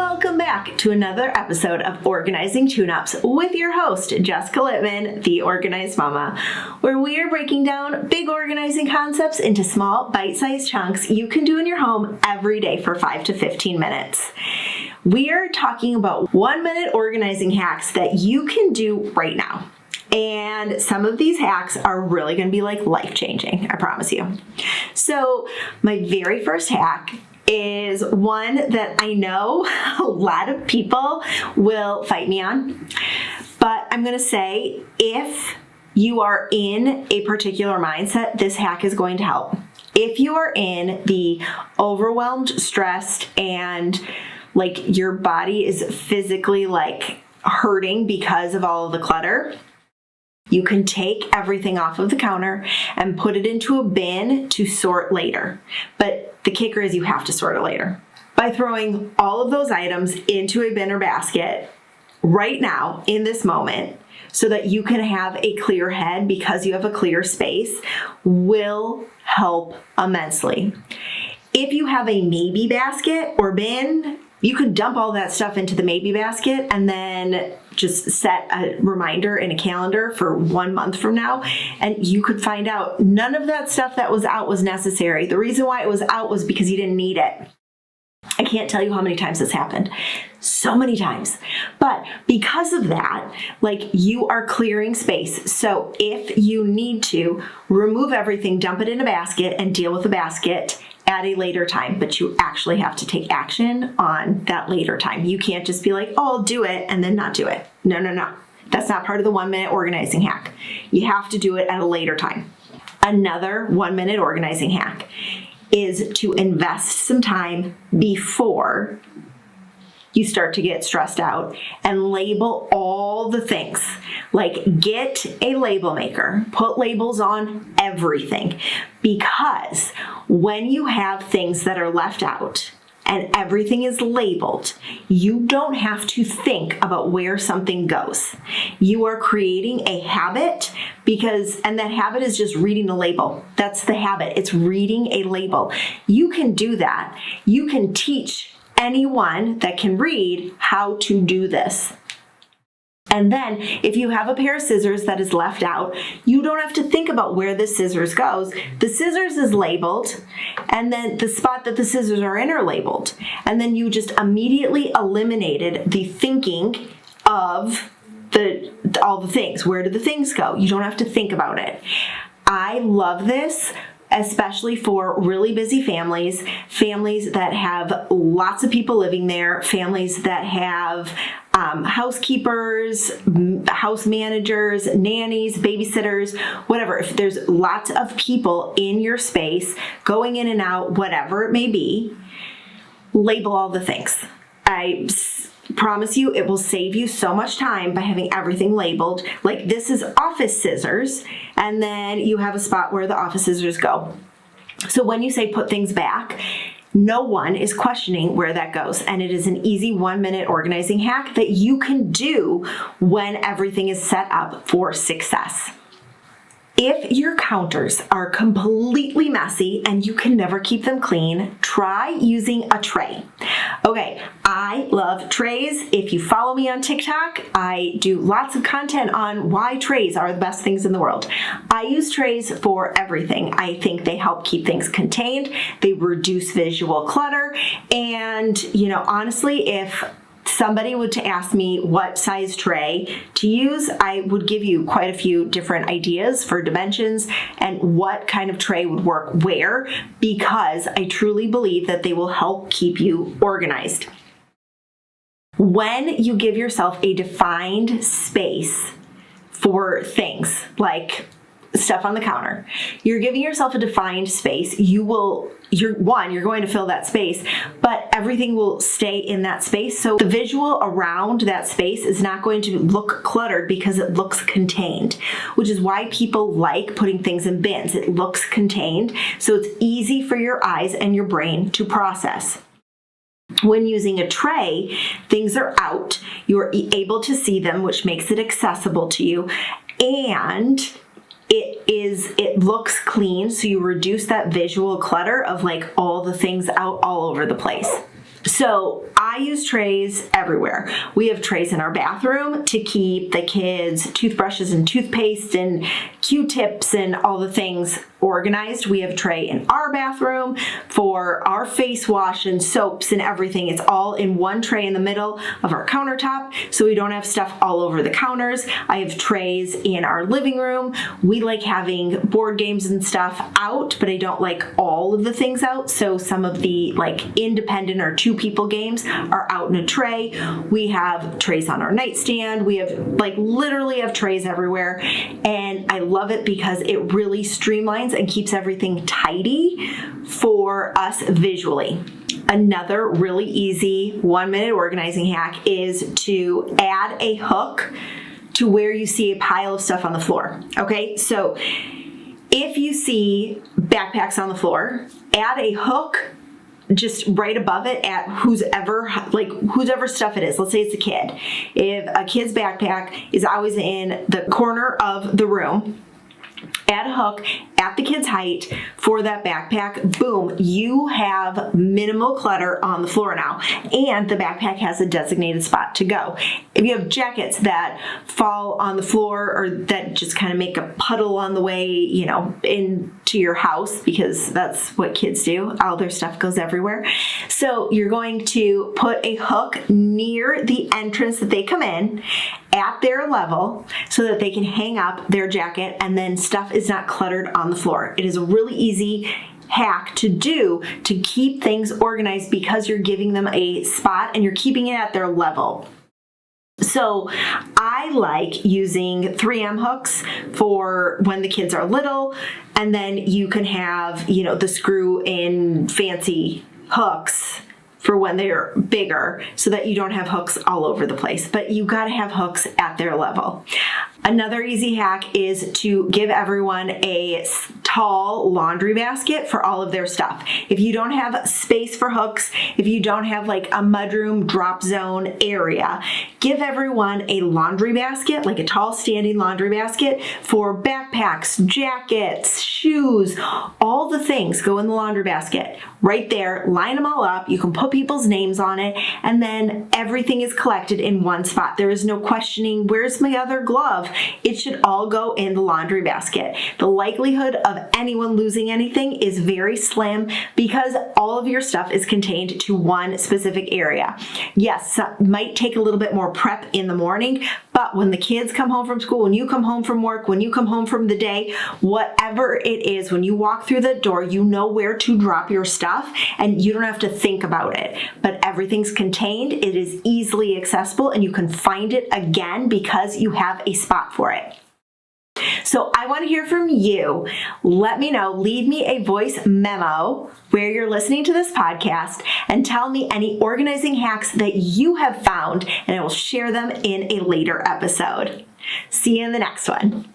Welcome back to another episode of Organizing Tune-Ups with your host, Jessica Littman, the Organized Mama, where we are breaking down big organizing concepts into small, bite-sized chunks you can do in your home every day for 5 to 15 minutes. We are talking about 1-minute organizing hacks that you can do right now. And some of these hacks are really going to be like life-changing, I promise you. So my very first hack is one that I know a lot of people will fight me on, but I'm going to say if you are in a particular mindset, this hack is going to help. If you are in the overwhelmed, stressed, and like your body is physically like hurting because of all of the clutter, you can take everything off of the counter and put it into a bin to sort later. But the kicker is you have to sort it later. By throwing all of those items into a bin or basket right now in this moment so that you can have a clear head because you have a clear space will help immensely. If you have a maybe basket or bin, you can dump all that stuff into the maybe basket and then just set a reminder in a calendar for 1 month from now, and you could find out none of that stuff that was out was necessary. The reason why it was out was because you didn't need it. I can't tell you how many times this happened. So many times. But because of that, like you are clearing space. So if you need to remove everything, dump it in a basket and deal with the basket at a later time, but you actually have to take action on that later time. You can't just be like, oh, I'll do it and then not do it. No. That's not part of the 1-minute organizing hack. You have to do it at a later time. Another 1-minute organizing hack is to invest some time before you start to get stressed out and label all the things. Like get a label maker, put labels on everything, because when you have things that are left out and everything is labeled, you don't have to think about where something goes. You are creating a habit and that habit is just reading a label. That's the habit. It's reading a label. You can do that. You can teach anyone that can read how to do this. And then if you have a pair of scissors that is left out, you don't have to think about where the scissors goes. The scissors is labeled, and then the spot that the scissors are in are labeled. And then you just immediately eliminated the thinking of all the things. Where do the things go? You don't have to think about it. I love this, especially for really busy families that have lots of people living there, families that have housekeepers, house managers, nannies, babysitters, whatever. If there's lots of people in your space going in and out, whatever it may be, label all the things. I promise you it will save you so much time by having everything labeled. Like this is office scissors, and then you have a spot where the office scissors go. So when you say put things back, no one is questioning where that goes. And it is an easy 1-minute organizing hack that you can do when everything is set up for success. If your counters are completely messy and you can never keep them clean, try using a tray. Okay, I love trays. If you follow me on TikTok, I do lots of content on why trays are the best things in the world. I use trays for everything. I think they help keep things contained. They reduce visual clutter. And, honestly, if somebody were to ask me what size tray to use, I would give you quite a few different ideas for dimensions and what kind of tray would work where, because I truly believe that they will help keep you organized. When you give yourself a defined space for things like stuff on the counter, you're giving yourself a defined space. You're going to fill that space, but everything will stay in that space. So the visual around that space is not going to look cluttered because it looks contained, which is why people like putting things in bins. It looks contained, so it's easy for your eyes and your brain to process. When using a tray, things are out. You're able to see them, which makes it accessible to you, and it looks clean, so you reduce that visual clutter of like all the things out all over the place. So I use trays everywhere. We have trays in our bathroom to keep the kids' toothbrushes and toothpaste and Q-tips and all the things organized. We have a tray in our bathroom for our face wash and soaps and everything. It's all in one tray in the middle of our countertop, so we don't have stuff all over the counters. I have trays in our living room. We like having board games and stuff out, but I don't like all of the things out. So some of the like independent or two people games are out in a tray. We have trays on our nightstand. We have literally have trays everywhere. And I love it because it really streamlines and keeps everything tidy for us visually. Another really easy 1-minute organizing hack is to add a hook to where you see a pile of stuff on the floor. Okay, so if you see backpacks on the floor, add a hook just right above it at whose ever stuff it is. Let's say it's a kid. If a kid's backpack is always in the corner of the room, add a hook at the kid's height for that backpack. Boom, you have minimal clutter on the floor now, and the backpack has a designated spot to go. If you have jackets that fall on the floor or that just kind of make a puddle on the way, into your house, because that's what kids do, all their stuff goes everywhere. So you're going to put a hook near the entrance that they come in at their level so that they can hang up their jacket and then stuff is not cluttered on the floor. It is a really easy hack to do to keep things organized because you're giving them a spot and you're keeping it at their level. So I like using 3M hooks for when the kids are little, and then you can have, the screw in fancy hooks for when they're bigger so that you don't have hooks all over the place, but you gotta have hooks at their level. Another easy hack is to give everyone a tall laundry basket for all of their stuff. If you don't have space for hooks, if you don't have like a mudroom drop zone area, give everyone a laundry basket, like a tall standing laundry basket for backpacks, jackets, shoes, all the things go in the laundry basket. Right there, line them all up. You can put people's names on it, and then everything is collected in one spot. There is no questioning, where's my other glove? It should all go in the laundry basket. The likelihood of anyone losing anything is very slim because all of your stuff is contained to one specific area. Yes, it might take a little bit more prep in the morning, but when the kids come home from school, when you come home from work, when you come home from the day, whatever it is, when you walk through the door, you know where to drop your stuff and you don't have to think about it. But everything's contained, it is easily accessible, and you can find it again because you have a spot for it. So I want to hear from you. Let me know, leave me a voice memo where you're listening to this podcast and tell me any organizing hacks that you have found, and I will share them in a later episode. See you in the next one.